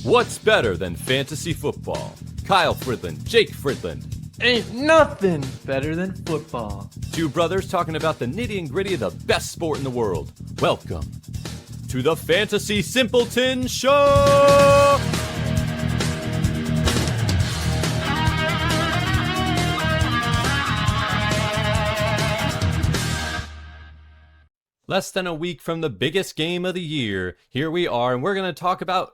What's better than fantasy football? Kyle Fridland, Jake Fridland. Ain't nothing better than football. Two brothers talking about the nitty and gritty of the best sport in the world. Welcome to the Fantasy Simpletons Show! Less than a week from the biggest game of the year, here we are, and we're going to talk about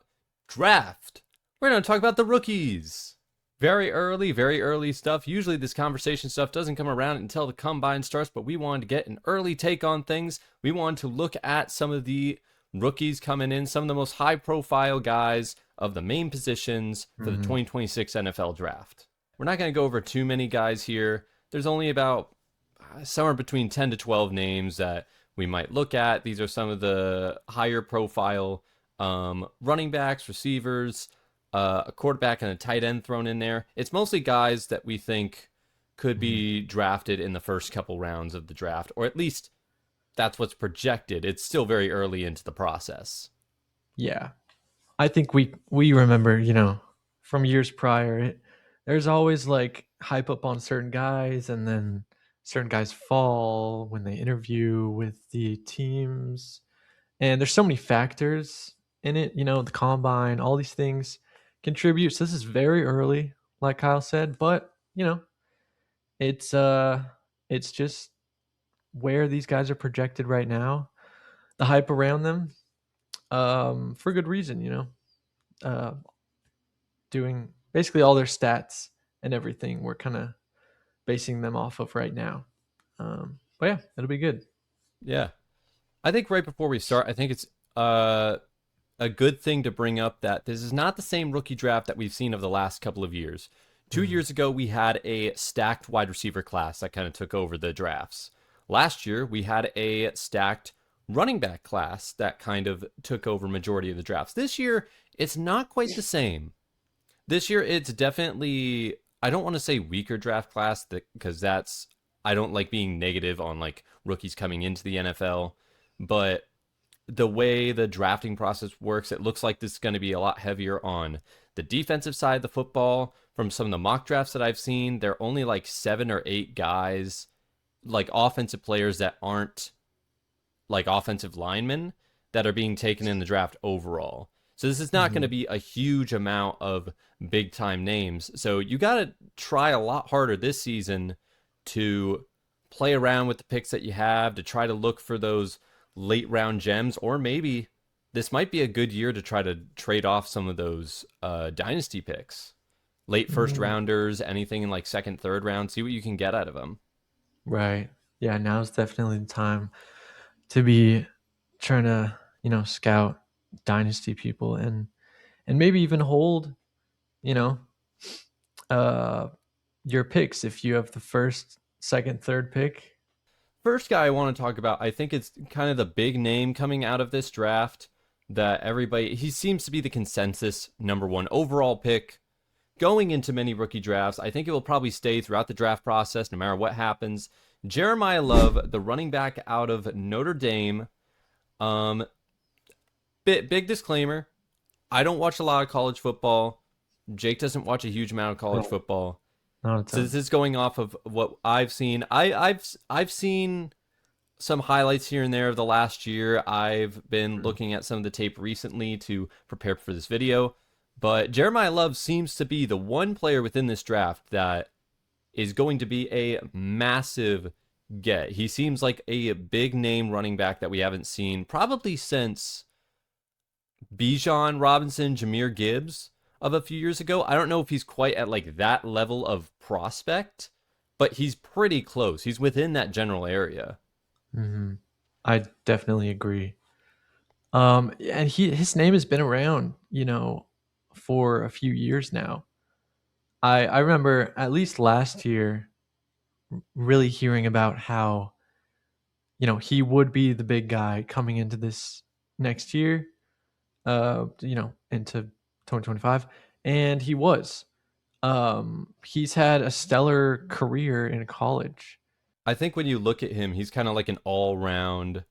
draft. We're going to talk about the rookies. Very early stuff. Usually this conversation stuff doesn't come around until the combine starts, but we wanted to get an early take on things. We wanted to look at some of the rookies coming in, some of the most high-profile guys of the main positions for the 2026 NFL Draft. We're not going to go over too many guys here. There's only about somewhere between 10 to 12 names that we might look at. These are some of the higher profile running backs, receivers, a quarterback and a tight end thrown in there. It's mostly guys that we think could be drafted in the first couple rounds of the draft, or at least that's what's projected. It's still very early into the process. Yeah. I think we remember, from years prior, there's always like hype up on certain guys, and then certain guys fall when they interview with the teams. And there's so many factors in it, the combine, all these things contribute. So this is very early, like Kyle said, but it's just where these guys are projected right now, the hype around them, for good reason, doing basically all their stats and everything. We're kind of basing them off of right now. But yeah, it'll be good. Yeah. I think right before we start, I think it's a good thing to bring up that this is not the same rookie draft that we've seen of the last couple of years. 2 years ago, we had a stacked wide receiver class that kind of took over the drafts. Last year, we had a stacked running back class that kind of took over majority of the drafts. This year, it's not quite the same. This year, it's definitely, I don't want to say weaker draft class because I don't like being negative on like rookies coming into the NFL, but the way the drafting process works, it looks like this is going to be a lot heavier on the defensive side of the football. From some of the mock drafts that I've seen, there are only like 7 or 8 guys, like offensive players that aren't like offensive linemen, that are being taken in the draft overall. So this is not going to be a huge amount of big time names. So you got to try a lot harder this season to play around with the picks that you have, to try to look for those late round gems, or maybe this might be a good year to try to trade off some of those dynasty picks, late first rounders, anything in like second, third round, see what you can get out of them. Right. Yeah, now's definitely the time to be trying to, scout dynasty people and maybe even hold, your picks if you have the first, second, third pick. First guy I want to talk about, I think it's kind of the big name coming out of this draft that he seems to be the consensus number one overall pick going into many rookie drafts. I think it will probably stay throughout the draft process no matter what happens. Jeremiyah Love, the running back out of Notre Dame. Big disclaimer, I don't watch a lot of college football. Jake doesn't watch a huge amount of college football. So this is going off of what I've seen. I've seen some highlights here and there of the last year. I've been looking at some of the tape recently to prepare for this video. But Jeremiyah Love seems to be the one player within this draft that is going to be a massive get. He seems like a big name running back that we haven't seen probably since Bijan Robinson, Jahmyr Gibbs of a few years ago. I don't know if he's quite at like that level of prospect, but he's pretty close. He's within that general area. I definitely agree. And his name has been around, for a few years now. I remember at least last year really hearing about how, he would be the big guy coming into this next year, into 2025. And he was. He's had a stellar career in college. I think when you look at him, he's kind of like an all-round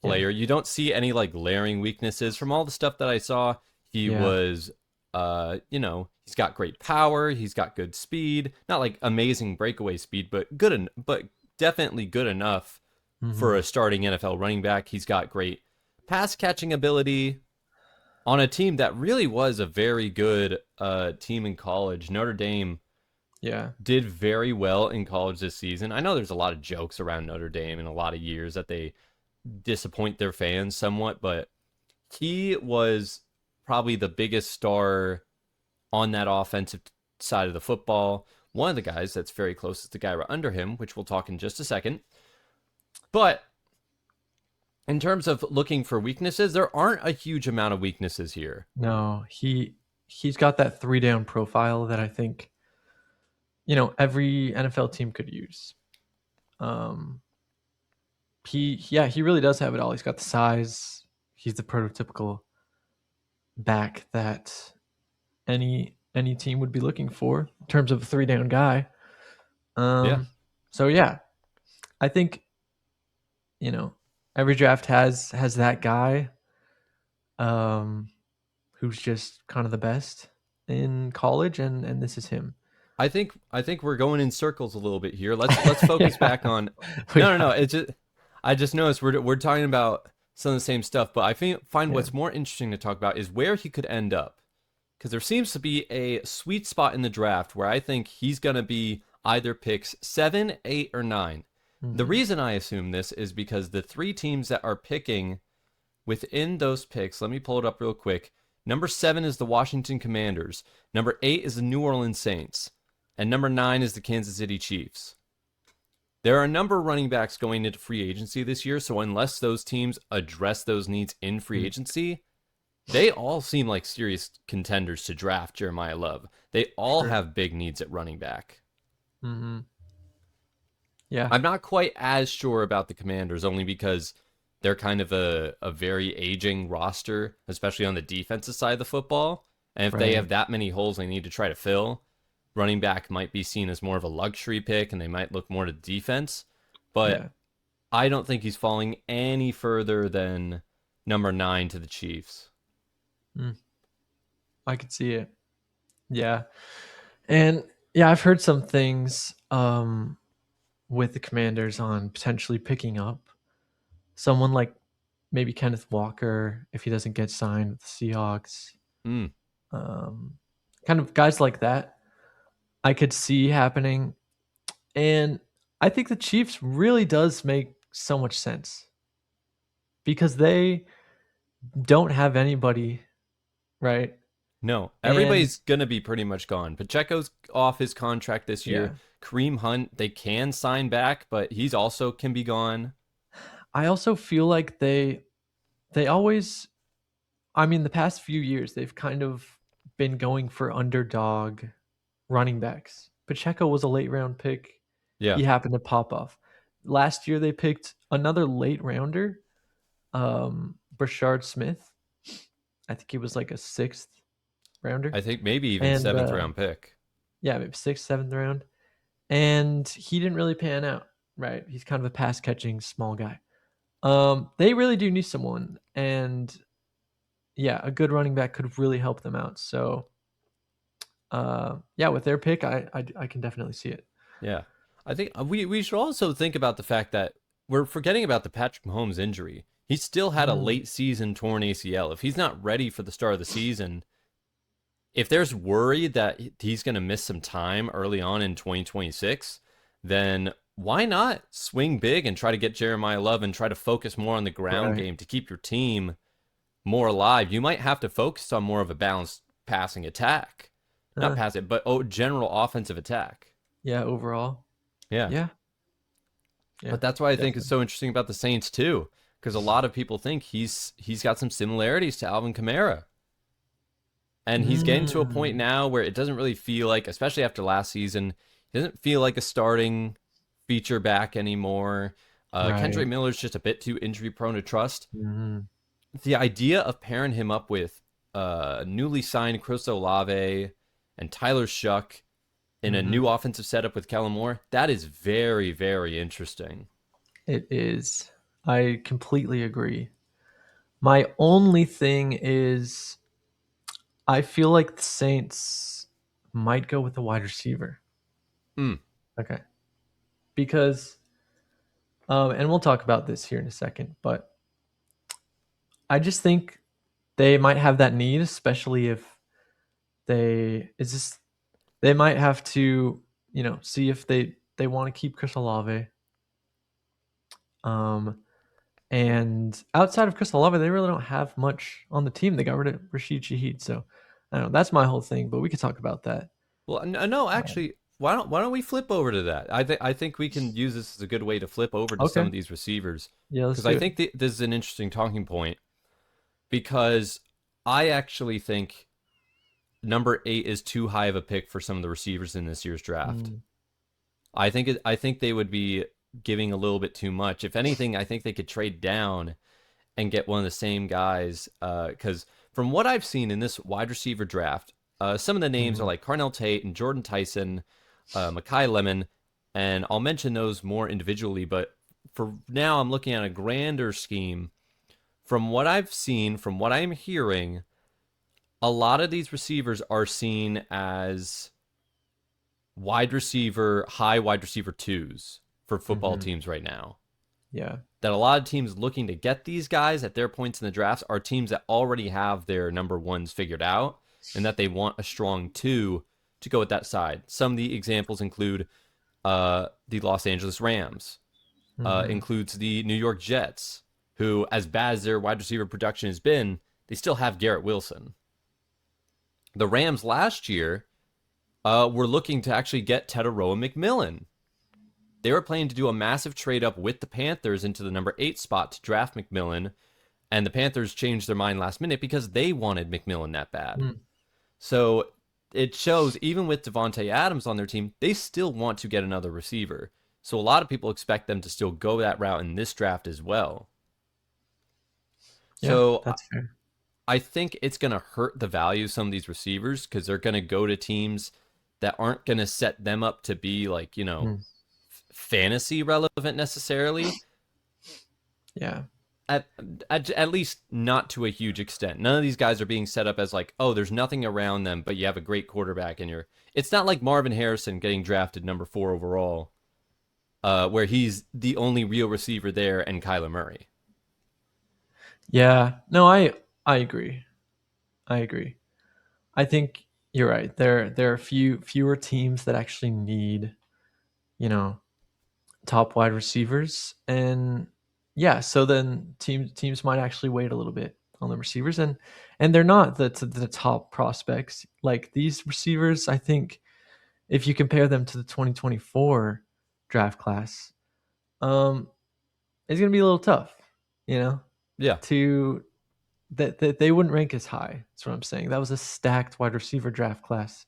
player. You don't see any like glaring weaknesses from all the stuff that I saw. He was He's got great power. He's got good speed. Not like amazing breakaway speed, but but definitely good enough for Mm-hmm. a starting NFL running back. He's got great pass catching ability on a team that really was a very good team in college. Notre Dame Yeah. did very well in college this season. I know there's a lot of jokes around Notre Dame in a lot of years that they disappoint their fans somewhat, but he was probably the biggest star on that offensive side of the football. One of the guys that's very close is the guy right under him, which we'll talk in just a second. But in terms of looking for weaknesses, there aren't a huge amount of weaknesses here. No, he's got that 3 down profile that I think every NFL team could use. Um, he really does have it all. He's got the size. He's the prototypical back that any team would be looking for in terms of a 3 down guy. Yeah. So yeah, I think every draft has that guy um who's just kind of the best in college, and this is him. I think we're going in circles a little bit here. Let's focus Yeah, back on we no. are. It's just I just noticed we're talking about some of the same stuff, but find Yeah. what's more interesting to talk about is where he could end up. Because there seems to be a sweet spot in the draft where I think he's gonna be either picks 7, 8, or 9. The Mhm. reason I assume this is because the three teams that are picking within those picks, let me pull it up real quick. Number 7 is the Washington Commanders. Number 8 is the New Orleans Saints. And number 9 is the Kansas City Chiefs. There are a number of running backs going into free agency this year, so unless those teams address those needs in free Mm. agency, they all seem like serious contenders to draft Jeremiyah Love. They all Sure. have big needs at running back. Mhm. Yeah. I'm not quite as sure about the Commanders, only because they're kind of a very aging roster, especially on the defensive side of the football. And if they Right. have that many holes they need to try to fill, running back might be seen as more of a luxury pick and they might look more to defense. But Yeah. I don't think he's falling any further than number 9 to the Chiefs. Mm. I could see it. Yeah. And yeah, I've heard some things with the Commanders on potentially picking up someone like maybe Kenneth Walker if he doesn't get signed with the Seahawks. Mm, Um, kind of guys like that I could see happening. And I think the Chiefs really does make so much sense because they don't have anybody, right? no, And everybody's going to be pretty much gone. Pacheco's off his contract this year. yeah, Kareem Hunt, they can sign back, but he's also can be gone. I also feel like they always, I mean, the past few years they've kind of been going for underdog running backs. Pacheco was a late round pick. Yeah. He happened to pop off. Last year they picked another late rounder, Brashard Smith. I think he was like a sixth rounder. I think maybe even And seventh round pick. yeah, maybe sixth, seventh round. And he didn't really pan out, right? He's kind of a pass catching small guy. They really do need someone, and yeah, a good running back could really help them out. So, yeah, with their pick, I can definitely see it. Yeah. I think we should also think about the fact that we're forgetting about the Patrick Mahomes injury. He still had a Mm, late season torn ACL. If he's not ready for the start of the season, if there's worry that he's going to miss some time early on in 2026, then why not swing big and try to get Jeremiyah Love and try to focus more on the ground right. game to keep your team more alive? You might have to focus on more of a balanced passing attack. Not Uh, passing, but general offensive attack. yeah. Overall, Yeah. yeah, yeah, But that's why I think it's definitely. so interesting about the Saints too, because a lot of people think he's got some similarities to Alvin Kamara. And he's getting to a point Mm, now where it doesn't really feel like, especially after last season, he doesn't feel like a starting feature back anymore. Kendrick right. Miller's just a bit too injury prone to trust. Mm, The idea of pairing him up with newly signed Chris Olave and Tyler Shuck in a hmm. new offensive setup with Kellen Moore, that is very, very interesting. It is. I completely agree. My only thing is I feel like the Saints might go with the wide receiver. Hmm. Okay. Because and we'll talk about this here in a second, but I just think they might have that need, especially if they might have to, see if they want to keep Chris Olave. Um and outside of Chris Olave, they really don't have much on the team. They got rid of Rashid Shaheed, so I don't know. That's my whole thing, but we could talk about that. Well, no, Um, actually, why don't we flip over to that? I think we can use this as a good way to flip over to some okay. of these receivers Yeah, let's because I do it. think this is an interesting talking point because I actually think number 8 is too high of a pick for some of the receivers in this year's draft. Mm, I think they would be giving a little bit too much. If anything, I think they could trade down and get one of the same guys. Because from what I've seen in this wide receiver draft, some of the names are mhm, like Carnell Tate and Jordan Tyson, Makai Lemon, and I'll mention those more individually. But for now, I'm looking at a grander scheme. From what I've seen, from what I'm hearing, a lot of these receivers are seen as high wide receiver twos for football mhm. teams right now. Yeah. That a lot of teams looking to get these guys at their points in the drafts are teams that already have their number ones figured out and that they want a strong two to go with that side. Some of the examples include the Los Angeles Rams, Mhm. includes the New York Jets, who, as bad as their wide receiver production has been, they still have Garrett Wilson. The Rams last year were looking to actually get Tedoroa McMillan. They were planning to do a massive trade up with the Panthers into the number 8 spot to draft McMillan, and the Panthers changed their mind last minute because they wanted McMillan that bad. Mm. So it shows even with Devontae Adams on their team, they still want to get another receiver. So a lot of people expect them to still go that route in this draft as well. Yeah, So that's fair. I think it's going to hurt the value of some of these receivers because they're going to go to teams that aren't going to set them up to be like, Mm. fantasy relevant necessarily. Yeah. At, at least not to a huge extent. None of these guys are being set up as like, oh, there's nothing around them, but you have a great quarterback in your. It's not like Marvin Harrison getting drafted number 4 overall, where he's the only real receiver there, and Kyler Murray. Yeah. No, I agree. I agree. I think you're right. There are fewer teams that actually need, you know, top wide receivers, and yeah, so then teams might actually wait a little bit on the receivers, and they're not the top prospects. Like these receivers, I think if you compare them to the 2024 draft class, um it's going to be a little tough, you know, Yeah, to that they wouldn't rank as high. That's what I'm saying. That was a stacked wide receiver draft class.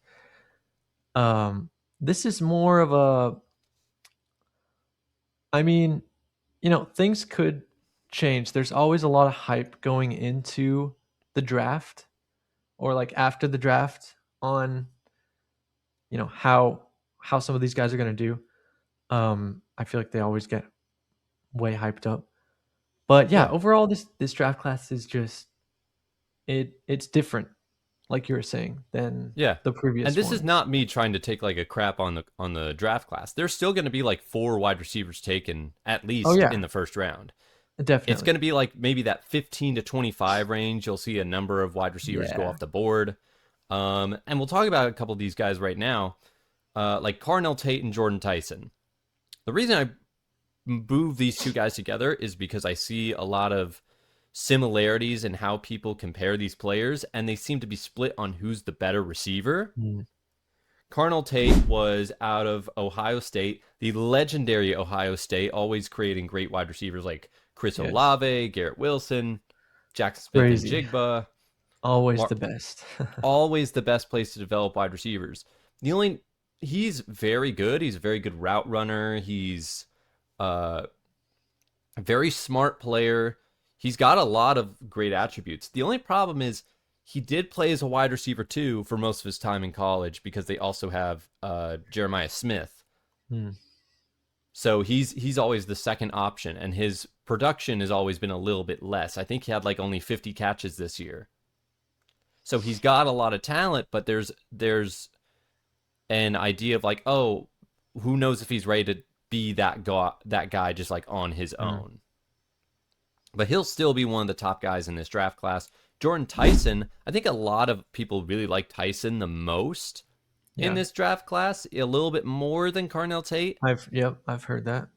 This is more of a, I mean, things could change. There's always a lot of hype going into the draft or like after the draft on, how some of these guys are going to do. I feel like they always get way hyped up. But yeah, yeah, overall this draft class is just it's different, like you were saying, than yeah. the And previous this is ones. not me trying to take like a crap on the draft class. There's still going to be like 4 wide receivers taken at Oh least in yeah, the first round. It's definitely. going to be like maybe that 15 to 25 range. You'll see a number of wide receivers go Yeah. off the board. And we'll talk about a couple of these guys right now, like Carnell Tate and Jordan Tyson. The reason I move these two guys together is because I see a lot of similarities in how people compare these players, and they seem to be split on who's the better receiver. Mm, Carnell Tate was out of Ohio State, the legendary Ohio State, always creating great wide receivers like Chris yes. Olave, Garrett Wilson, Jackson Smith and Crazy. Jigba. Always the best. Always the best place to develop wide receivers. The only He's very good. He's a very good route runner. He's a very smart player. He's got a lot of great attributes. The only problem is he did play as a wide receiver too for most of his time in college because they also have Jeremiah Smith. Mm, So he's always the second option, and his production has always been a little bit less. I think he had like only 50 catches this year. So he's got a lot of talent, but there's an idea of like, oh, who knows if he's ready to be that guy just like on his Mm. own. But he'll still be one of the top guys in this draft class. Jordan Tyson, I think a lot of people really like Tyson the most in Yeah. this draft class, a little bit more than Carnell Tate. I've heard that.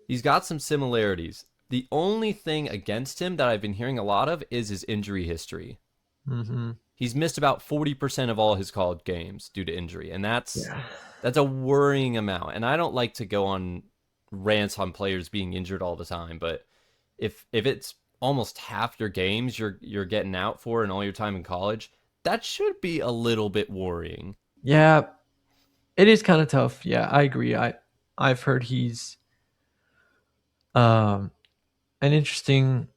He's got some similarities. The only thing against him that I've been hearing a lot of is his injury history. Mm-hmm. He's missed about 40% of all his college games due to injury, and Yeah. that's a worrying amount. And I don't like to go on rants on players being injured all the time, but if it's almost half your games you're getting out for and all your time in college, that should be a little bit worrying. Yeah, it is kind of tough. Yeah, I agree. I've heard he's um an interesting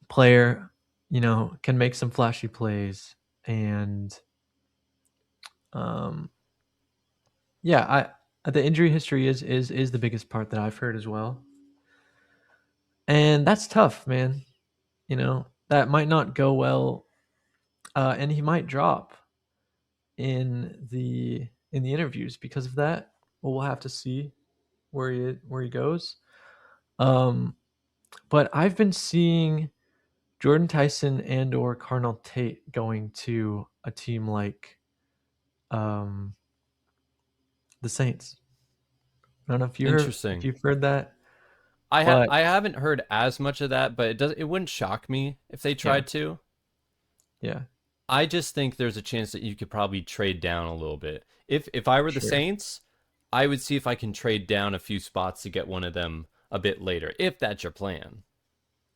player, can make some flashy plays and um yeah, the injury history is the biggest part that I've heard as well. And that's tough, man. That might not go well, and he might drop in the interviews because of that. Well, we'll have to see where he goes. Um, but I've been seeing Jordan Tyson and or Carnell Tate going to a team like um, the Saints. I don't know if Interesting. you've heard that, I but I haven't heard as much of that, but it wouldn't shock me if they yeah, tried to. yeah, I just think there's a chance that you could probably trade down a little bit. If I were the sure, Saints, I would see if I can trade down a few spots to get one of them a bit later, if that's your plan.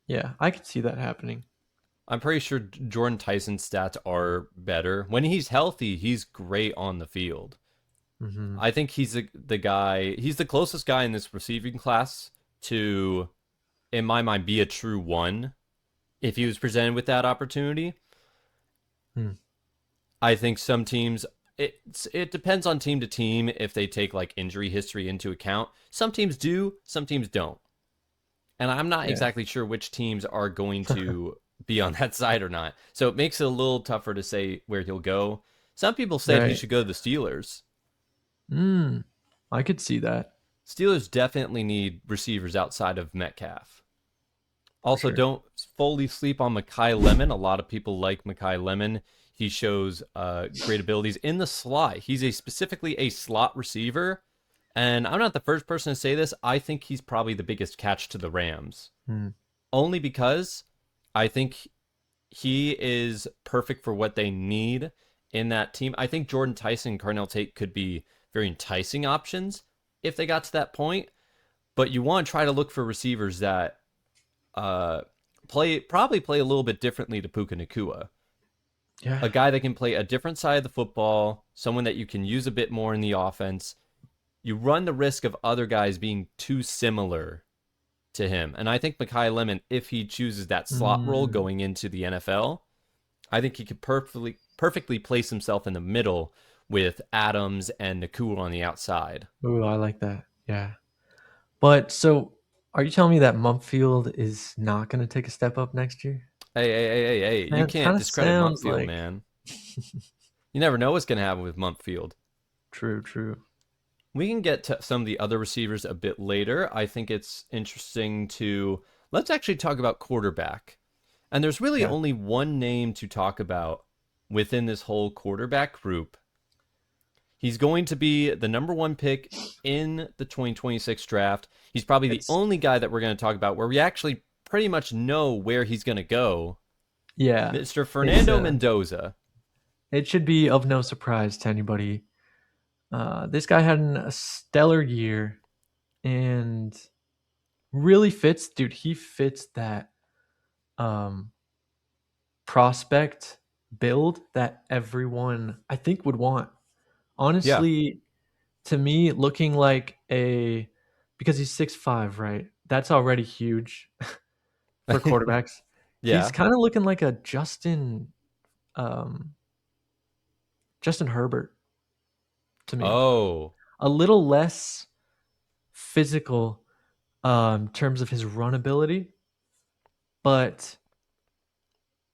yeah, I could see that happening. I'm pretty sure Jordan Tyson's stats are better. When he's healthy, he's great on the field. Hmm. I think he's the guy, he's the closest guy in this receiving class to, in my mind, be a true one if he was presented with that opportunity. Hmm. I think some teams, it depends on team to team if they take like injury history into account. Some teams do, some teams don't. And I'm not Yeah. exactly sure which teams are going to be on that side or not. So it makes it a little tougher to say where he'll go. Some people said he Right. should go to the Steelers. Mm, I could see that Steelers definitely need receivers outside of Metcalf. for Also, sure. don't fully sleep on Makai Lemon. A lot of people like Makai Lemon. He shows great abilities in the slot. He's specifically a slot receiver. And I'm not the first person to say this. I think he's probably the biggest catch to the Rams. Mm, Only because I think he is perfect for what they need in that team. I think Jordan Tyson and Carnell Tate could be very enticing options if they got to that point. But you want to try to look for receivers that uh, play a little bit differently to Puka Nakua. yeah. A guy that can play a different side of the football, someone that you can use a bit more in the offense. You run the risk of other guys being too similar to him. And I think Makai Lemon, if he chooses that slot role Mm. going into the NFL, I think he could perfectly place himself in the middle with Adams and Nakua on the outside. Ooh, I like that. Yeah. But so, are you telling me that Mumpfield is not going to take a step up next year? Hey, you Man, it can't kind of discredit sounds Mumpfield, like man. You never know what's going to happen with Mumpfield. true, true. We can get to some of the other receivers a bit later. I think it's interesting to let's actually talk about quarterback. And there's really Yeah. only one name to talk about within this whole quarterback group. He's going to be the number one pick in the 2026 draft. He's probably the It's only guy that we're going to talk about where we actually pretty much know where he's going to go. yeah. Mr. It's Fernando Mendoza. it should be of no surprise to anybody. This guy had a stellar year and really fits, dude. He fits that um prospect build that everyone I think would want. Yeah. Honestly, to me, looking like a because he's 6'5", right? That's already huge for quarterbacks. He's Yeah. kind of looking like a um, Justin Herbert to me. Oh, A little less physical in terms of his run ability, but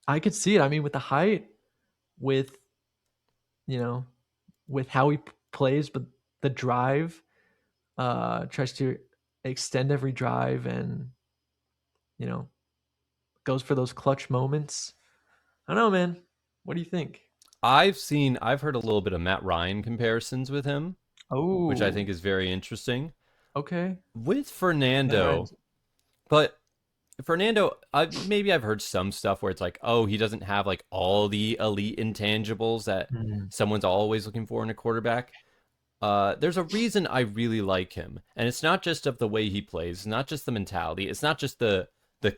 I could see it. I mean, with the height, with, you know, with how he plays, but the drive, tries to extend every drive and, you know, goes for those clutch moments. I don't know, man. What do you think? I've heard a little bit of Matt Ryan comparisons with him, which I think Oh, is very interesting. okay. With Matt Fernando, Ryan's. but Fernando, maybe I've heard some stuff where it's like, oh, he doesn't have like all the elite intangibles that Mm, someone's always looking for in a quarterback. There's a reason I really like him, and it's not just of the way he plays, it's not just the mentality, it's not just the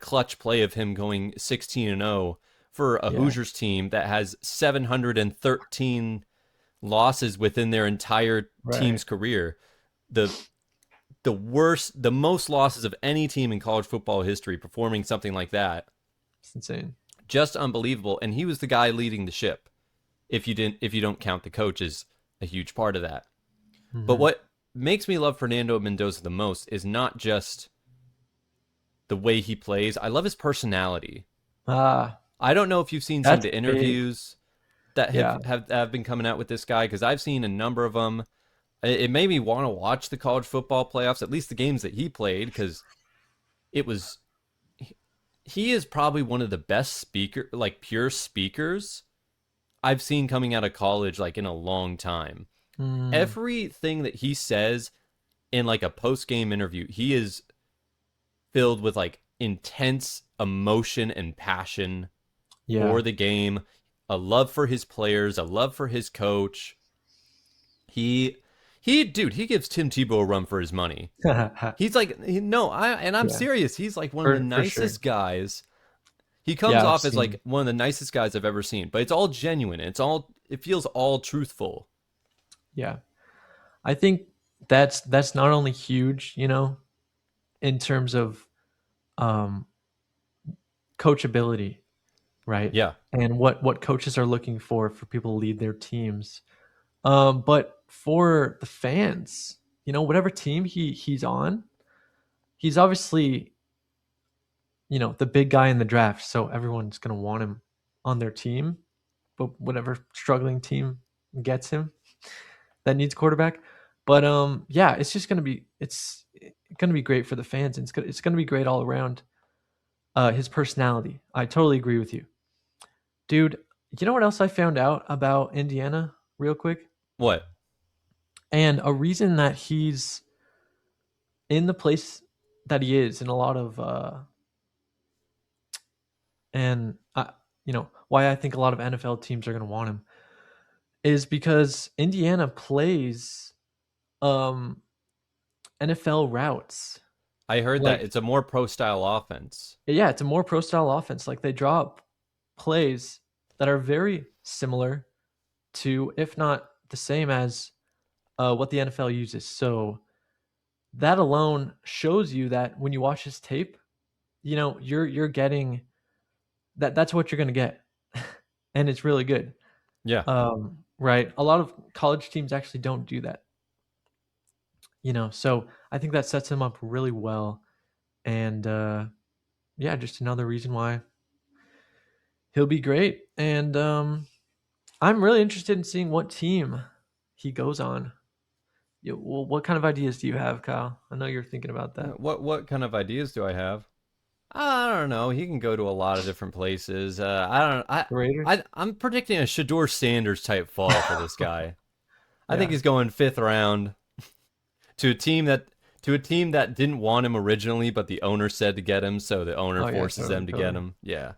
clutch play of him going 16-0 for a yeah, Hoosiers team that has 713 losses within their entire right. team's career. The the most losses of any team in college football history performing something like that. It's insane. Just unbelievable. And he was the guy leading the ship. If you don't count the coach as a huge part of that. But Hmm. what makes me love Fernando Mendoza the most is not just the way he plays. I love his personality. Ah, I don't know if you've seen some of that's the big. interviews that Yeah. have been coming out with this guy, because I've seen a number of them. It made me want to watch the college football playoffs, at least the games that he played, because it was he is probably one of the best pure speakers I've seen coming out of college like in a long time. Mm, Everything that he says in like a post game interview, he is filled with like intense emotion and passion for yeah. the game, a love for his players, a love for his coach. He dude, he gives Tim Tebow a run for his money. He's like no, I'm Yeah. serious. He's like one of the For sure. nicest guys. He comes Yeah, I've off as seen. like one of the nicest guys I've ever seen, but it's all genuine. It feels all truthful. Yeah. I think that's not only huge, in terms of um coachability, right? Yeah. And what coaches are looking for people to lead their teams. But for the fans, whatever team he's on, he's obviously, the big guy in the draft, so everyone's going to want him on their team. But whatever struggling team gets him that needs quarterback. But yeah, it's just going to be great for the fans. And it's going to be great all around. His personality, I totally agree with you, dude. You know what else I found out about Indiana, real quick? What? And a reason that he's in the place that he is in a lot of and why I think a lot of NFL teams are going to want him is because Indiana plays um NFL routes. I heard that Like, it's a more pro style offense. yeah, it's a more pro style offense. Like, they draw up plays that are very similar to, if not the same as, what the NFL uses. So that alone shows you that when you watch his tape, you're getting that's what you're gonna get, and it's really good. Yeah. Right. A lot of college teams actually don't do that. So I think that sets him up really well, and yeah, just another reason why he'll be great. And I'm really interested in seeing what team he goes on. Well, what kind of ideas do you have, Kyle? I know you're thinking about that. What kind of ideas do I have? I don't know. He can go to a lot of different places. I don't. The Raiders. I'm predicting a Shador Sanders type fall for this guy. I think Yeah. he's going fifth round to a team that didn't want him originally, but the owner said to get him, so the owner Oh yeah. forces Totally. them to get Totally. him. Yeah,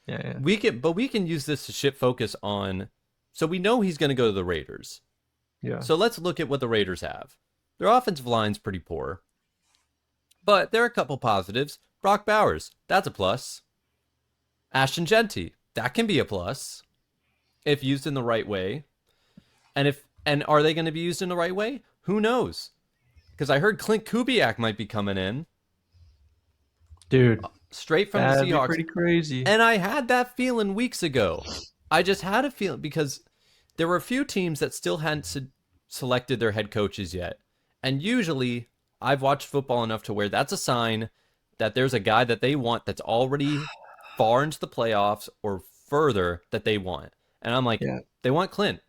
Yeah. Yeah. we can use this to shift focus on. So we know he's going to go to the Raiders. Yeah. So let's look at what the Raiders have. Their offensive line's pretty poor, but there are a couple positives. Brock Bowers, that's a plus. Ashton Genty, that can be a plus if used in the right way. And are they going to be used in the right way? Who knows? Because I heard Clint Kubiak might be coming in Dude, straight from the that'd be Seahawks, pretty crazy. and I had that feeling weeks ago. I just had a feeling because there were a few teams that still hadn't selected their head coaches yet, and usually I've watched football enough to where that's a sign that there's a guy that they want that's already far into the playoffs or further that they want. And I'm like, Yeah, they want Clint.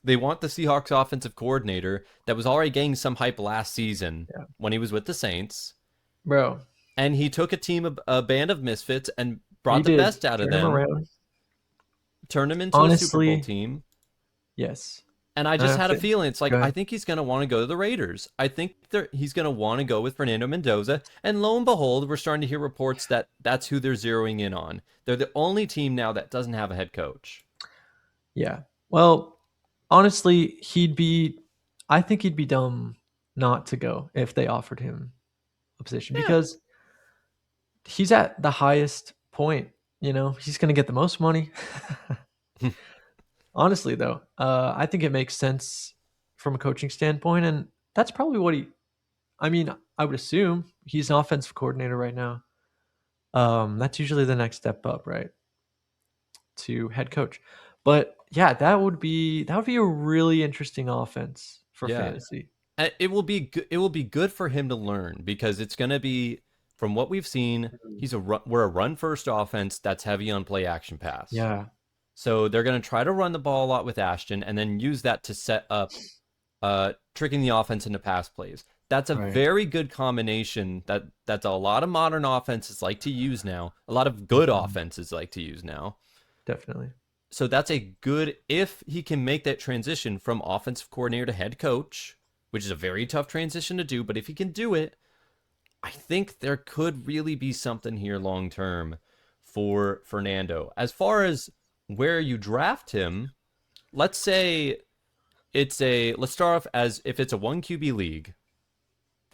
They want the Seahawks offensive coordinator that was already getting some hype last season yeah, when he was with the Saints. bro. And he took a team, a band of misfits, and He brought the did best out of turn him them, around. turned him into a Super Bowl Honestly, team. yes. And I just I had a think, feeling it's like, go I ahead. think he's going to want to go to the Raiders. I think he's going to want to go with Fernando Mendoza. And lo and behold, we're starting to hear reports that that's who they're zeroing in on. They're the only team now that doesn't have a head coach. Yeah. Well, honestly, I think he'd be dumb not to go if they offered him a position Yeah. because he's at the highest point. He's going to get the most money. Honestly, though, I think it makes sense from a coaching standpoint, and that's probably what he. I mean, I would assume he's an offensive coordinator right now. That's usually the next step up, right, to head coach. But yeah, that would be a really interesting offense for Yeah. fantasy. It will be it will be good for him to learn because it's going to be from what we've seen, Mhm. we're a run first offense that's heavy on play action pass. Yeah, So they're going to try to run the ball a lot with Ashton and then use that to set up tricking the offense into pass plays. That's a right. very good combination that's a lot of modern offenses like to use now. A lot of good Mhm. offenses like to use now. Definitely. So that's a good if he can make that transition from offensive coordinator to head coach, which is a very tough transition to do, but if he can do it, I think there could really be something here long term for Fernando. As far as where you draft him, let's say let's start off as if it's a 1 QB league,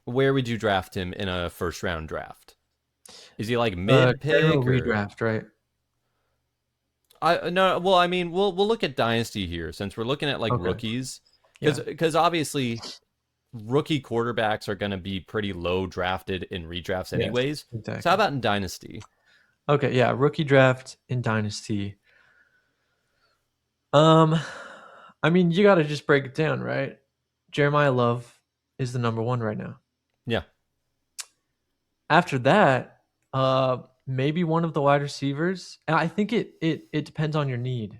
where would you draft him in a first round draft? Is he like mid General pick or redraft, right? I no, well, I mean, we'll look at dynasty here since we're looking at like Okay. rookies Yeah. because obviously rookie quarterbacks are going to be pretty low drafted in redrafts Yes. anyways. So how Exactly. about in dynasty? Okay. Yeah. Rookie draft in dynasty. Um, I mean, you got to just break it down, right? Jeremiah Love is the number one right now. Yeah. After that, maybe one of the wide receivers. And I think it depends on your need.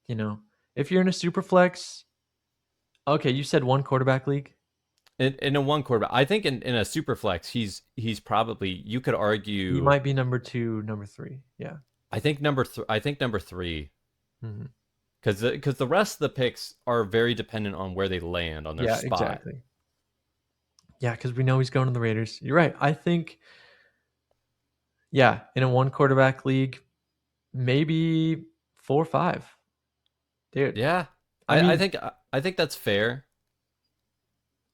You know, if you're in a super flex, okay, you said one quarterback league. In a one quarterback, I think in a super flex, he's probably you could He argue. might be number two, number three. Yeah. I think number three Hmm. because the rest of the picks are very dependent on where they land on their Yeah. spot. Exactly. Yeah, because we know he's going to the Raiders. You're right. I think, yeah, in a one quarterback league, maybe 4 or 5. Dude, Yeah, I I mean, think I think that's fair.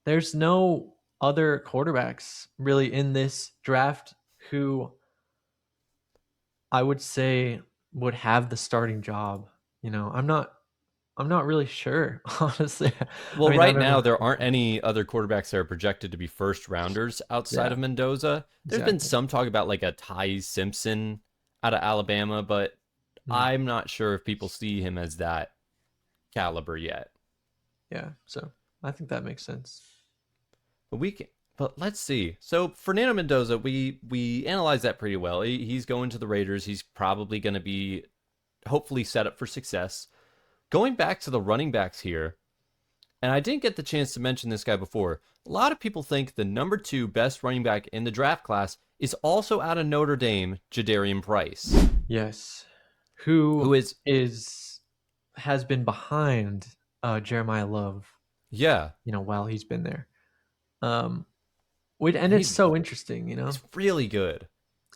there's no other quarterbacks really in this draft who I would say would have the starting job. I'm not really sure, honestly. I Well, mean, I've right never now heard there of aren't him. any other quarterbacks that are projected to be first rounders outside Yeah, of Mendoza. There's been exactly. some talk about like a Ty Simpson out of Alabama, but Mm, I'm not sure if people see him as that caliber yet. yeah, so I think that makes sense. But we can, but let's see. So Fernando Mendoza, we analyzed that pretty well. He's going to the Raiders. He's probably going to be hopefully set up for success. Going back to the running backs here, and I didn't get the chance to mention this guy before. A lot of people think the number two best running back in the draft class is also out of Notre Dame, Jadarian Price, Yes. who Who is is has been behind Jeremiah Love, yeah, while he's been there. Um, and and it's so interesting. he's really good.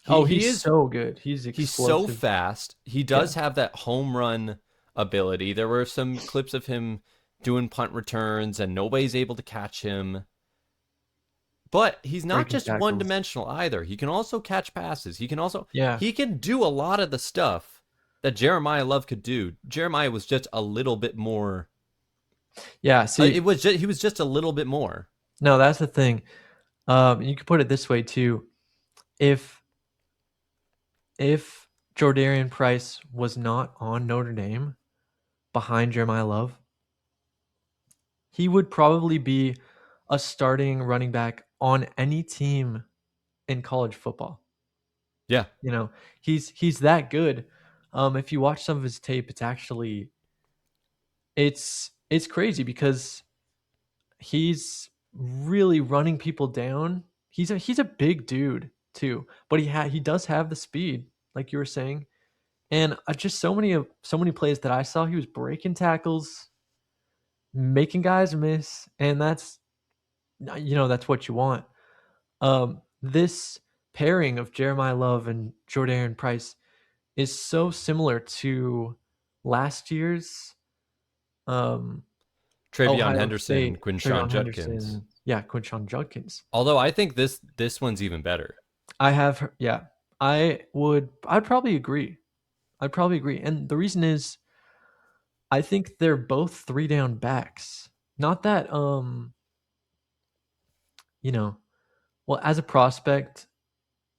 Oh, He he's is so good. He's he's so explosive. fast. He Yeah, does have that home run ability. There were some clips of him doing punt returns and nobody's able to catch him. But he's not breaking just one tackles. dimensional either. He can also catch passes. Yeah, He can do a lot of the stuff that Jeremiah Love could do. Jeremiah was just a little bit more yeah. See, he was just a little bit more. no, that's the thing. You could put it this way too. If if Jordarian Price was not on Notre Dame behind Jeremiah Love, he would probably be a starting running back on any team in college football. Yeah. You know, he's that good. If you watch some of his tape, it's crazy because he's really running people down. He's a big dude too, but he does have the speed, like you were saying, and just so many plays that I saw, he was breaking tackles, making guys miss, and that's what you want. This pairing of Jeremiah Love and Jadarian Price is so similar to last year's um, Travion Ohio Henderson, State, Quinshawn Trayvon Judkins. Henderson, yeah, Quinshon Judkins. Although I think this one's even better. Yeah, I'd probably agree. I'd probably agree. And the reason is I think they're both three down backs. Not that you know, well, as a prospect,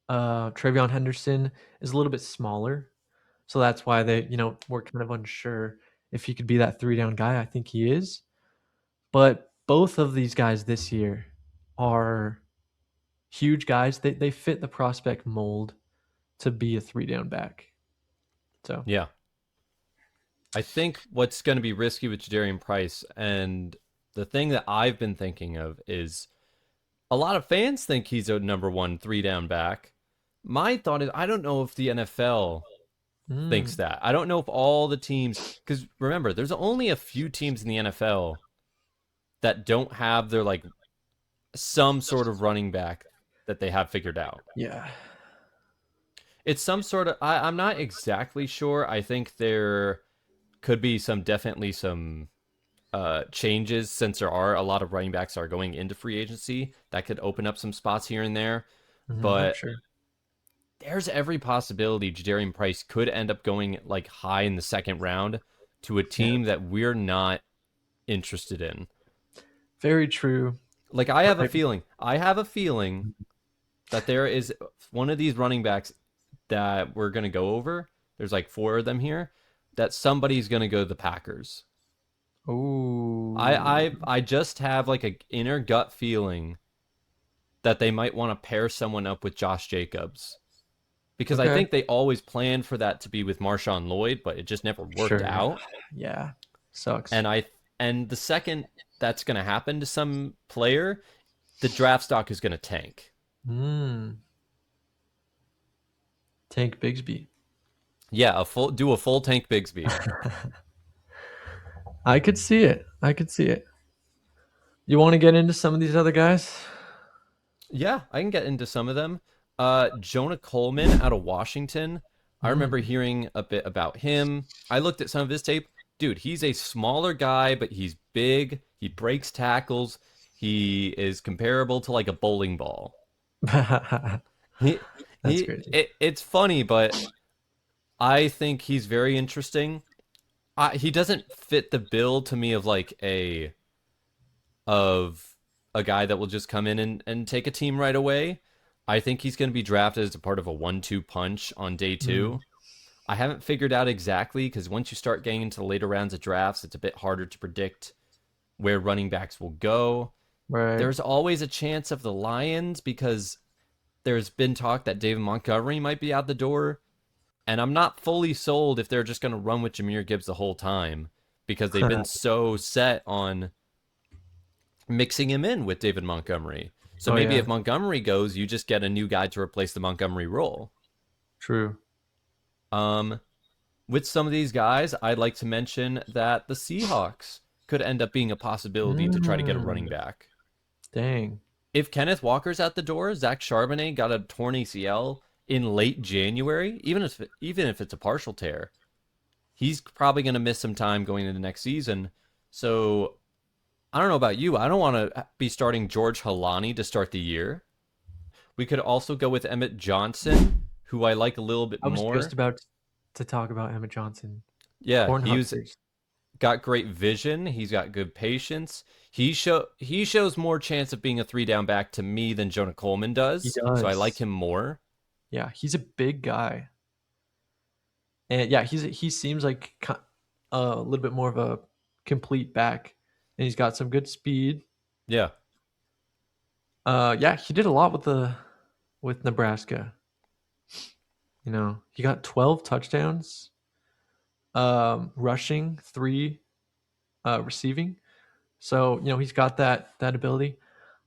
Travion Henderson is a little bit smaller. So that's why we're kind of unsure if he could be that three down guy. I think he is. But both of these guys this year are huge guys. They fit the prospect mold to be a three down back. So Yeah. I think what's going to be risky with Jadarian Price, and the thing that I've been thinking of is a lot of fans think he's a number one three down back. My thought is I don't know if the NFL thinks mm, that. I don't know if all the teams, because remember, there's only a few teams in the NFL that don't have their like some sort of running back that they have figured out. yeah. It's some sort of I'm not exactly sure. I think there could be definitely some changes since there are a lot of running backs are going into free agency that could open up some spots here and there. I'm But sure. there's every possibility Jadarian Price could end up going like high in the second round to a Yeah. team that we're not interested in. Very true. Like I have a Right. feeling. I have a feeling that there is one of these running backs that we're gonna go over. There's like four of them here. That somebody's gonna go to the Packers. I Oh. I I just have like a inner gut feeling that they might want to pair someone up with Josh Jacobs because I Okay. think they always planned for that to be with Marshawn Lloyd, but it just never worked Sure. out. Yeah. Sucks. And the second that's going to happen to some player, the draft stock is going to tank. Mm. Tank Bigsby. Yeah, a full tank Bigsby. I could see it. I could see it. You want to get into some of these other guys? Yeah, I can get into some of them. Jonah Coleman out of Washington. I remember Mm. hearing a bit about him. I looked at some of his tape. Dude, he's a smaller guy, but he's big. He breaks tackles. He is comparable to like a bowling ball. He, That's crazy. it's funny, but I think he's very interesting. He doesn't fit the bill to me of like a guy that will just come in and take a team right away. I think he's going to be drafted as a part of a 1-2 punch on day Mm. 2. I haven't figured out exactly because once you start getting into the later rounds of drafts, it's a bit harder to predict where running backs will go. Right. There's always a chance of the Lions because there's been talk that David Montgomery might be out the door. And I'm not fully sold if they're just going to run with Jahmyr Gibbs the whole time because they've been so set on mixing him in with David Montgomery. So Oh maybe yeah. if Montgomery goes, you just get a new guy to replace the Montgomery role. True. Um, with some of these guys, I'd like to mention that the Seahawks could end up being a possibility to try to get a running Mm. back. Dang. If Kenneth Walker's at the door, Zach Charbonnet got a torn ACL in late January, even if it's a partial tear, he's probably going to miss some time going into next season. So I don't know about you. I don't want to be starting George Halani to start the year. We could also go with Emmett Johnson, who I like a little bit I was just more. about to talk about Emmett Johnson. Yeah, he's Cornhuskers. got great vision. He's got good patience. He shows more chance of being a three down back to me than Jonah Coleman He does. So I like does. him more. Yeah, he's a big guy, and yeah, he seems like a little bit more of a complete back, and he's got some good speed. Yeah. Yeah, he did a lot with Nebraska. He got 12 touchdowns rushing, 3 receiving. So, he's got that ability.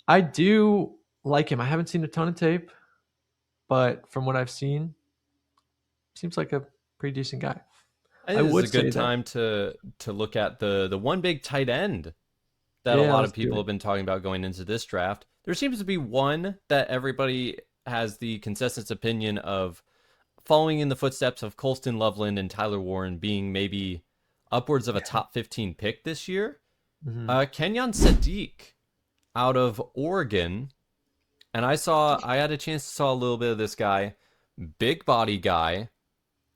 I do like him. I haven't seen a ton of tape, but from what I've seen, seems like a pretty decent guy. I I think this is would a say good that. time to look at the one big tight end that a Yeah, lot let's of do people it. have been talking about going into this draft. There seems to be one that everybody has the consensus opinion of following in the footsteps of Colston Loveland and Tyler Warren being maybe upwards of a top 15 pick this year. Hmm. Kenyon Saddiq out of Oregon. And I had a chance to saw a little bit of this guy. Big body guy,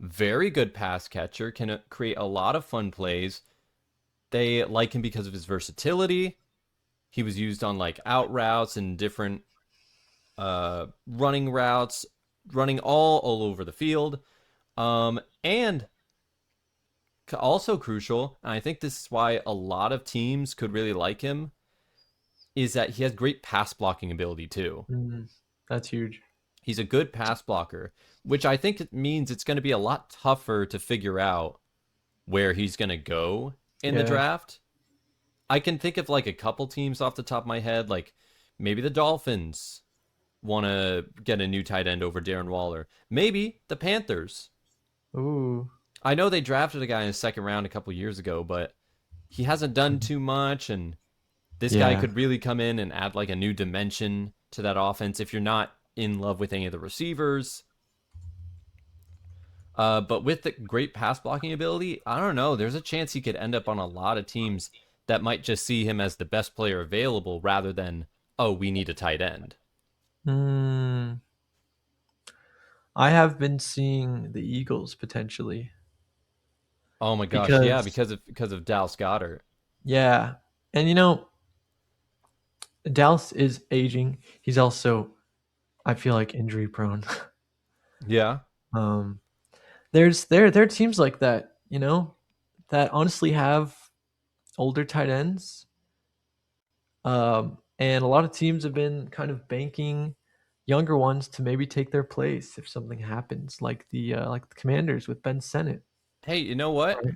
very good pass catcher, can create a lot of fun plays. They like him because of his versatility. He was used on like out routes and different running routes, running all over the field. And also crucial, and I think this is why a lot of teams could really like him, is that he has great pass blocking ability too. Hmm. That's huge. He's a good pass blocker, which I think it means it's going to be a lot tougher to figure out where he's going to go in the Yeah. draft. I can think of like a couple teams off the top of my head, like maybe the Dolphins want to get a new tight end over Darren Waller. Maybe the Panthers. Ooh. I know they drafted a guy in the second round a couple years ago, but he hasn't done too much, and this guy Yeah. could really come in and add like a new dimension to that offense if you're not in love with any of the receivers. But with the great pass blocking ability, I don't know. There's a chance he could end up on a lot of teams that might just see him as the best player available rather than, oh, we need a tight end. Hmm. I have been seeing the Eagles potentially Oh my gosh, yeah, because because of Dallas Goddard. yeah, and Dallas is aging. He's also, I feel like, injury prone. Yeah. um, there are teams like that, that honestly have older tight ends. And a lot of teams have been kind of banking younger ones to maybe take their place if something happens, like the Commanders with Ben Sennett. Hey, you know what? Right.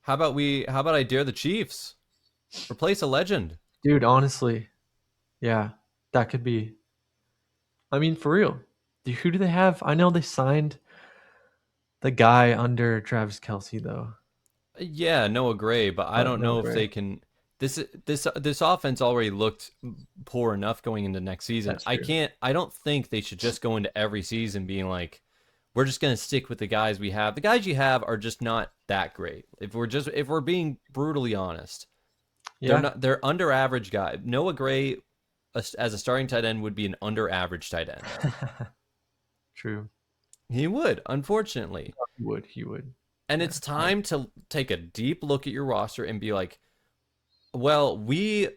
How about I dare the Chiefs? Replace a legend. Dude, honestly, yeah, that could be. I mean, for real. Who do they have? I know they signed the guy under Travis Kelsey though, Yeah, Noah Gray, but I but don't no know if Gray. they can. This offense already looked poor enough going into next season. That's true. I don't think they should just go into every season being like, we're just gonna stick with the guys we have. The guys you have are just not that great. If we're being brutally honest, Yeah, they're under average guy. Noah Gray as a starting tight end would be an under average tight end. true. He would, unfortunately. He would. He would. And Yeah. it's time to take a deep look at your roster and be like, well, we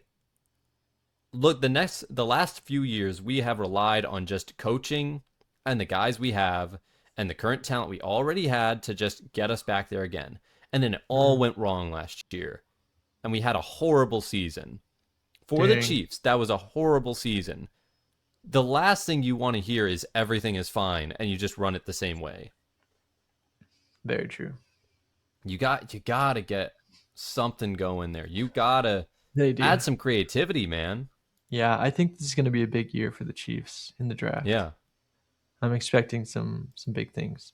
look the last few years we have relied on just coaching and the guys we have and the current talent we already had to just get us back there again. And then it all Mm, went wrong last year. And we had a horrible season. For the dang. Chiefs, that was a horrible season. The last thing you want to hear is everything is fine and you just run it the same way. Very true. You got to get something going there. You got to They do. add some creativity, man. Yeah, I think this is going to be a big year for the Chiefs in the draft. Yeah. I'm expecting some big things.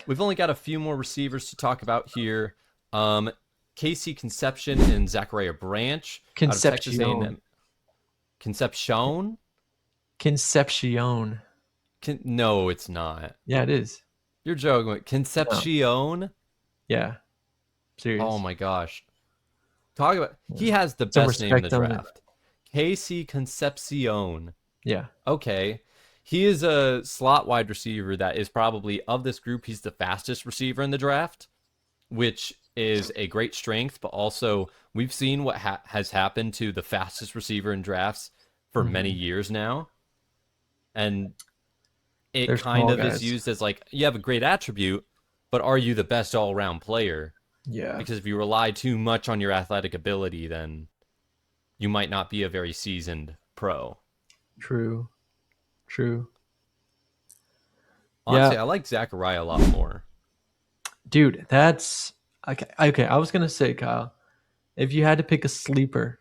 We've only got a few more receivers to talk about here. Um, Casey Concepcion and Zachariah Branch out of Texas Concepcion. A&M. Concepcion? Concepcion. No, it's not. Yeah, it is. You're joking. No. Concepcion? Yeah. Oh Serious. my gosh. Talk about Yeah. he has the Some best name in the respect on it. draft. Casey Concepcion. Yeah. Okay. He is a slot wide receiver that is probably of this group, he's the fastest receiver in the draft, which is a great strength, but also we've seen what has happened to the fastest receiver in drafts for many Hmm. years now. And it They're kind small of is guys. used as like, you have a great attribute, but are you the best all around player? Yeah. Because if you rely too much on your athletic ability, then you might not be a very seasoned pro. True. True. Honestly, Yeah. I like Zachariah a lot more. Dude, that's Okay, okay. I was gonna say, Kyle, if you had to pick a sleeper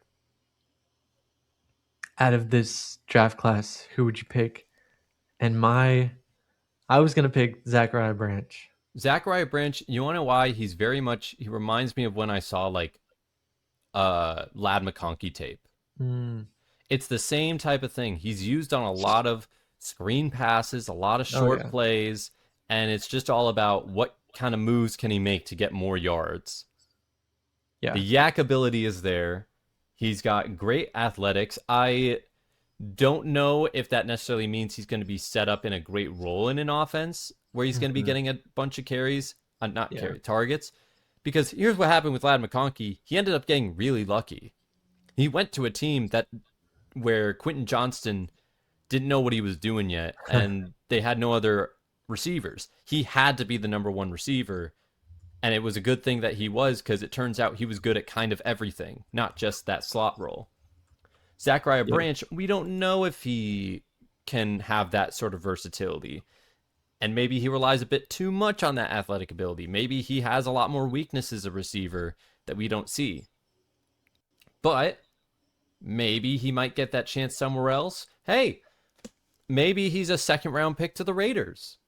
out of this draft class, who would you pick? And I was gonna pick Zachariah Branch. Zachariah Branch, you want to know why? He reminds me of when I saw like Lad McConkey tape. Mm. It's the same type of thing. He's used on a lot of screen passes, a lot of Oh short yeah, plays, and it's just all about what kind of moves can he make to get more yards. The yeah. yak ability is there. He's got great athletics. I don't know if that necessarily means he's going to be set up in a great role in an offense where he's going to be Hmm. getting a bunch of carries, not Yeah. carry targets. Because here's what happened with Lad McConkey. He ended up getting really lucky. He went to a team that where Quentin Johnston didn't know what he was doing yet, and they had no other receivers. He had to be the number one receiver, and it was a good thing that he was because it turns out he was good at kind of everything, not just that slot role. Zachariah Yeah. Branch, we don't know if he can have that sort of versatility. And maybe he relies a bit too much on that athletic ability. Maybe he has a lot more weaknesses as a receiver that we don't see. But maybe he might get that chance somewhere else. Hey, maybe he's a second round pick to the Raiders.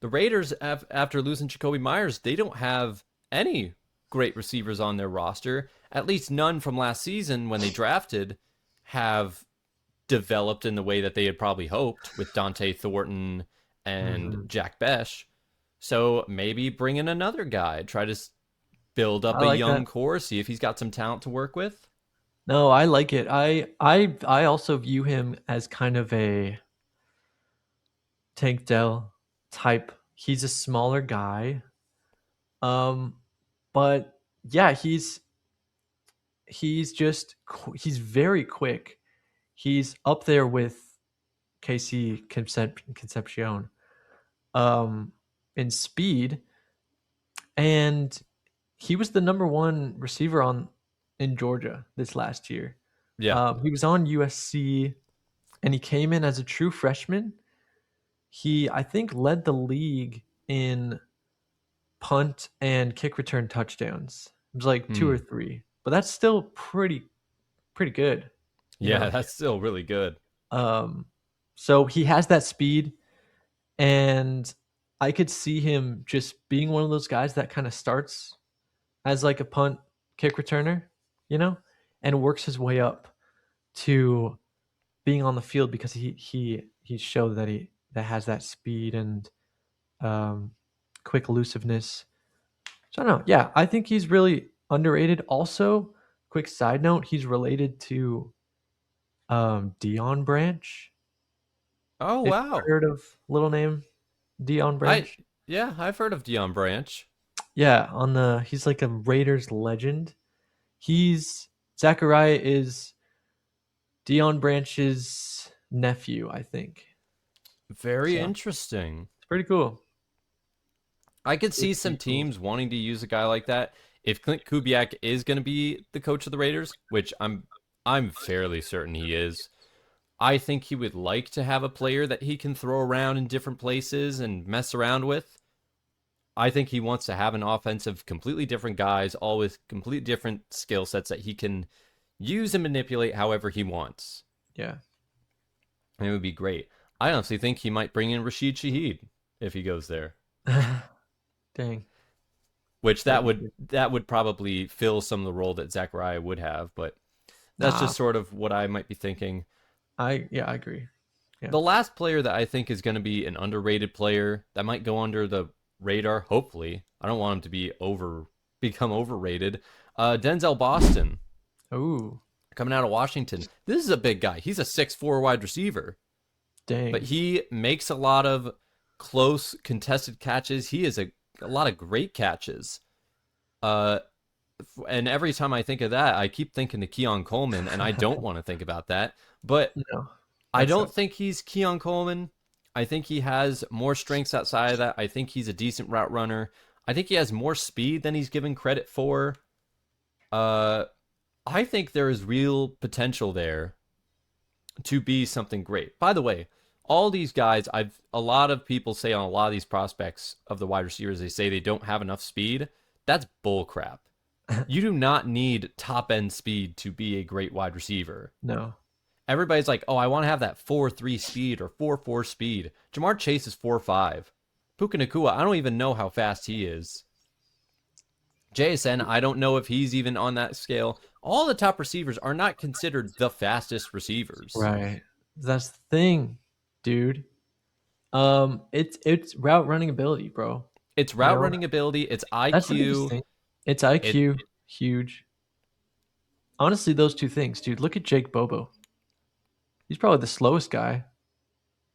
The Raiders, after losing Jacoby Myers, they don't have any great receivers on their roster. At least none from last season when they drafted have developed in the way that they had probably hoped with Dante Thornton and Hmm. Jack Besh. So maybe bring in another guy, try to build up I a like that. young core, see if he's got some talent to work with. No, I like it. I also view him as kind of a Tank Dell type. He's a smaller guy. Um, but yeah, he's very quick. He's up there with Concepcion um in speed, and he was the number one receiver on in Georgia this last year. Yeah. He was on USC, and he came in as a true freshman. He, I think, led the league in punt and kick return touchdowns. It was like two or Hmm. three, but that's still pretty good, you Yeah, know. that's still really good. Um, so he has that speed, and I could see him just being one of those guys that kind of starts as like a punt kick returner, you know, and works his way up to being on the field because he showed that that has that speed and um, quick elusiveness. So I don't know. Yeah, I think he's really underrated. Also, quick side note, he's related to Dion Branch. Oh, If you've wow. heard of little name Dion I Branch. yeah, I've heard of Dion Branch. Yeah, he's like a Raiders legend. He's Zachariah is Dion Branch's nephew, I think. Very So interesting. it's pretty cool. I could see It's some pretty cool. teams wanting to use a guy like that. If Clint Kubiak is going to be the coach of the Raiders, which I'm fairly certain he is, I think he would like to have a player that he can throw around in different places and mess around with. I think he wants to have an offense of completely different guys, all with completely different skill sets that he can use and manipulate however he wants. Yeah. And it would be great. I honestly think he might bring in Rashid Shaheed if he goes there. Dang. Which That'd be good. that would probably fill some of the role that Zachariah would have, but that's Nah, just sort of what I might be thinking. I agree. Yeah. The last player that I think is going to be an underrated player that might go under the radar, hopefully. I don't want him to become overrated. Denzel Boston Ooh, coming out of Washington. This is a big guy. He's a 6'4" wide receiver, but dang. he makes a lot of close contested catches. He is a lot of great catches. Uh, and every time I think of that, I keep thinking of Keon Coleman, and I don't want to think about that. But No, I that don't sucks. think he's Keon Coleman. I think he has more strengths outside of that. I think he's a decent route runner. I think he has more speed than he's given credit for. Uh, I think there is real potential there to be something great. By the way, all these guys, a lot of people say on a lot of these prospects of the wide receivers, they say they don't have enough speed. That's bull crap. You do not need top end speed to be a great wide receiver. No. Everybody's like, oh, I want to have that 4.3 speed or 4.4 speed. Jamar Chase is 4.5. Puka Nacua, I don't even know how fast he is. JSN, I don't know if he's even on that scale. All the top receivers are not considered the fastest receivers. Right. That's the thing, dude. It's route running ability, bro. It's route running ability. It's That's the biggest IQ. thing. It's IQ, huge. Honestly, those two things, dude. Look at Jake Bobo. He's probably the slowest guy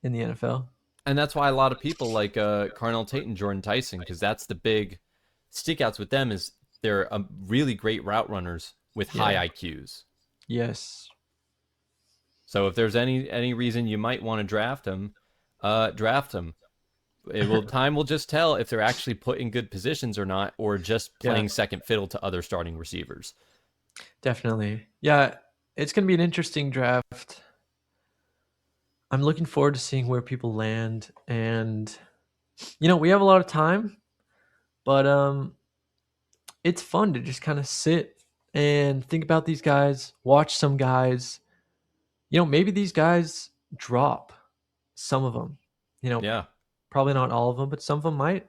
in the NFL. And that's why a lot of people like Carnell Tate and Jordan Tyson, because that's the big stickouts with them is they're really great route runners with high IQs. Yes. So if there's any reason you might want to draft them, draft them. Time will just tell if they're actually put in good positions or not, or just playing second fiddle to other starting receivers. Definitely. Yeah, it's going to be an interesting draft. I'm looking forward to seeing where people land. And, we have a lot of time, but it's fun to just kind of sit and think about these guys, watch some guys. Maybe these guys drop, some of them. Yeah. Probably not all of them, but some of them might.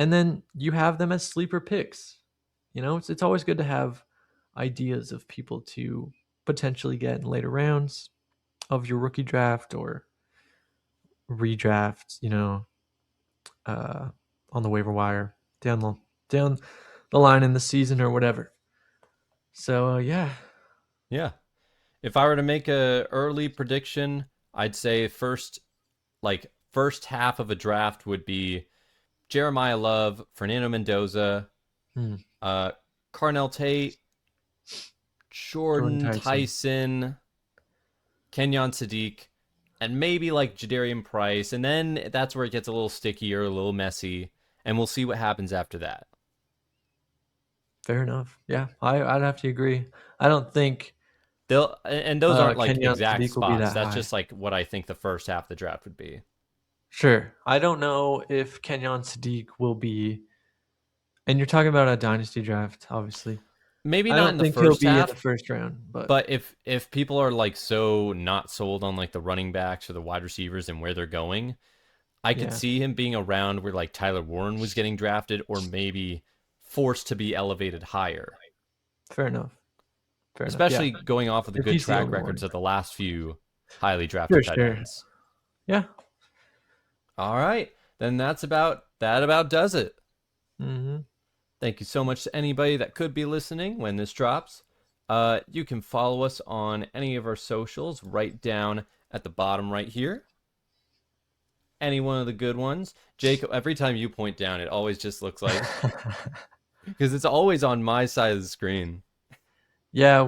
And then you have them as sleeper picks. It's always good to have ideas of people to potentially get in later rounds of your rookie draft or redraft, on the waiver wire down the line in the season or whatever. So yeah. If I were to make a early prediction, I'd say first half of a draft would be Jeremiyah Love, Fernando Mendoza, Carnell Tate, Jordan Tyson, Kenyon Saddiq, and maybe like Jadarian Price. And then that's where it gets a little stickier, a little messy, and we'll see what happens after that. Fair enough. Yeah, I'd have to agree. I don't think those aren't like Kenyon exact Saddiq spots. That's high. just like what I think the first half of the draft would be. Sure. I don't know if Kenyon Saddiq will be, and you're talking about a dynasty draft, obviously. Maybe not in the first half, in the first round, but if people are like so not sold on like the running backs or the wide receivers and where they're going, I could see him being around where like Tyler Warren was getting drafted, or maybe forced to be elevated higher. Fair enough. Especially going off of the good track records of the last few highly drafted tight ends. Yeah. All right, then that about does it. Mm-hmm. Thank you so much to anybody that could be listening when this drops. You can follow us on any of our socials right down at the bottom right here. Any one of the good ones. Jacob, every time you point down, it always just looks like... Because it's always on my side of the screen. Yeah,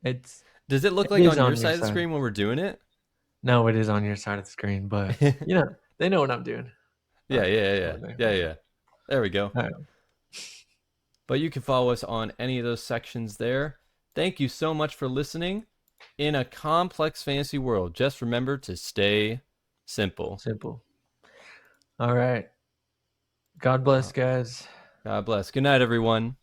it's... Does it look like on your side of the screen when we're doing it? No, it is on your side of the screen, but, they know what I'm doing. Yeah. There we go. Right. But you can follow us on any of those sections there. Thank you so much for listening. In a complex fantasy world, just remember to stay simple. All right. God bless, guys. God bless. Good night, everyone.